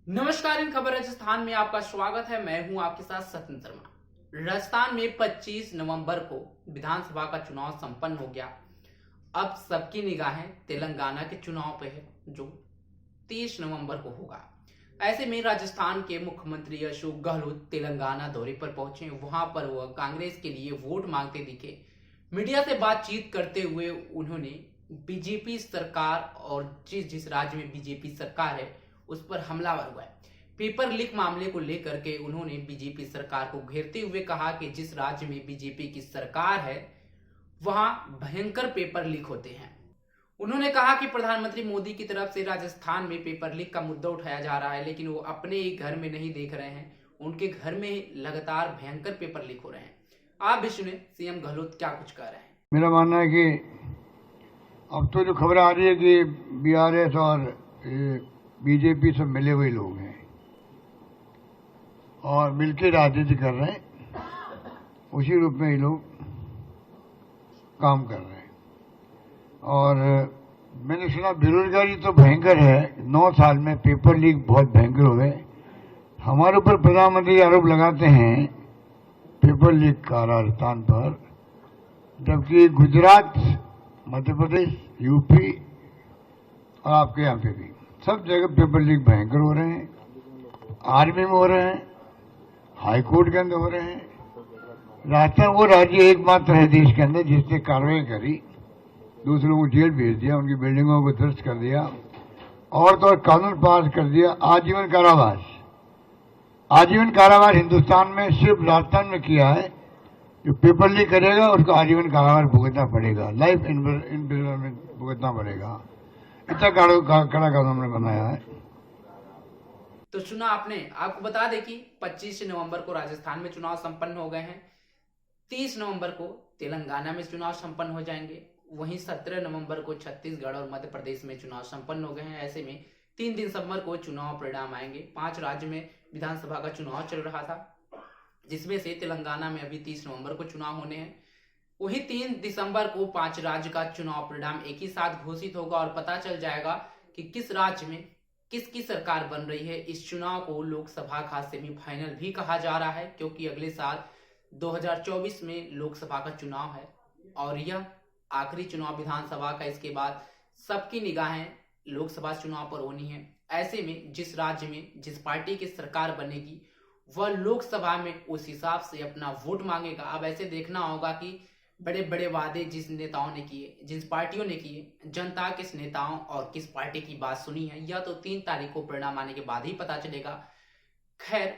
नमस्कार, इन खबर राजस्थान में आपका स्वागत है। मैं हूं आपके साथ सत्यन शर्मा। राजस्थान में 25 नवंबर को विधानसभा का चुनाव संपन्न हो गया। अब सबकी निगाहें तेलंगाना के चुनाव पे है, जो 30 नवंबर को होगा। ऐसे में राजस्थान के मुख्यमंत्री अशोक गहलोत तेलंगाना दौरे पर पहुंचे। वहां पर वह कांग्रेस के लिए वोट मांगते दिखे। मीडिया से बातचीत करते हुए उन्होंने बीजेपी सरकार और जिस राज्य में बीजेपी सरकार है उस पर हमलावर हुआ है। पेपर लीक मामले को लेकर के उन्होंने बीजेपी सरकार को घेरते हुए कहा कि जिस राज्य में बीजेपी की सरकार है वहां भयंकर पेपर लीक होते हैं। उन्होंने कहा कि प्रधानमंत्री मोदी की तरफ से राजस्थान में पेपर लीक का मुद्दा उठाया जा रहा है, लेकिन वो अपने ही घर में नहीं देख रहे हैं, उनके घर में लगातार भयंकर पेपर लीक हो रहे हैं। आप भी सुने सीएम गहलोत क्या कुछ कह रहे हैं। मेरा मानना है कि अब तो जो खबर आ रही है कि बीआरएस और बीजेपी सब मिले हुए लोग हैं और मिलकर राजनीति कर रहे हैं, उसी रूप में ये लोग काम कर रहे हैं। और मैंने सुना बेरोजगारी तो भयंकर है, 9 साल में पेपर लीक बहुत भयंकर हो गए। हमारे ऊपर प्रधानमंत्री आरोप लगाते हैं पेपर लीक का राजस्थान पर, जबकि गुजरात, मध्य प्रदेश, यूपी और आपके यहाँ पे भी सब जगह पेपर लीक भयंकर हो रहे हैं। आर्मी में हो रहे हैं, हाई कोर्ट के अंदर हो रहे हैं। राजस्थान वो राज्य एकमात्र है देश के अंदर जिसने कार्रवाई करी, दूसरों को जेल भेज दिया, उनकी बिल्डिंगों को ध्वस्त कर दिया और तो और कानून पास कर दिया आजीवन कारावास। आजीवन कारावास हिंदुस्तान में सिर्फ राजस्थान में किया है। जो पेपर लीक करेगा उसको आजीवन कारावास भुगतना पड़ेगा, लाइफ इम्प्रिजनमेंट भुगतना पड़ेगा। इतना कड़ा कानून हमने बनाया है। तो सुना आपने। आपको बता दें कि 25 नवंबर को राजस्थान में चुनाव संपन्न हो गए हैं। 30 नवंबर को तेलंगाना में चुनाव संपन्न हो जाएंगे। वहीं 17 नवंबर को छत्तीसगढ़ और मध्य प्रदेश में चुनाव संपन्न हो गए हैं। ऐसे में 3 दिसंबर को चुनाव परिणाम आएंगे। 5 राज्य में विधानसभा का चुनाव चल रहा था, जिसमें से तेलंगाना में अभी 30 नवंबर को चुनाव होने हैं। वही 3 दिसंबर को 5 राज्य का चुनाव परिणाम एक ही साथ घोषित होगा और पता चल जाएगा कि किस राज्य में किसकी सरकार बन रही है। इस चुनाव को लोकसभा का सेमीफाइनल भी कहा जा रहा है, क्योंकि अगले साल 2024 में लोकसभा का चुनाव है और यह आखिरी चुनाव विधानसभा का। इसके बाद सबकी निगाहें लोकसभा चुनाव पर होनी है। ऐसे में जिस राज्य में जिस पार्टी की सरकार बनेगी वह लोकसभा में उस हिसाब से अपना वोट मांगेगा। अब ऐसे देखना होगा कि बड़े बड़े वादे जिस नेताओं ने किए, जिस पार्टियों ने किए, जनता किस नेताओं और किस पार्टी की बात सुनी है, यह तो 3 तारीख को परिणाम आने के बाद ही पता चलेगा। खैर,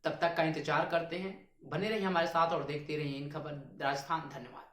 तब तक का इंतजार करते हैं। बने रहिए हमारे साथ और देखते रहिए इन खबर राजस्थान। धन्यवाद।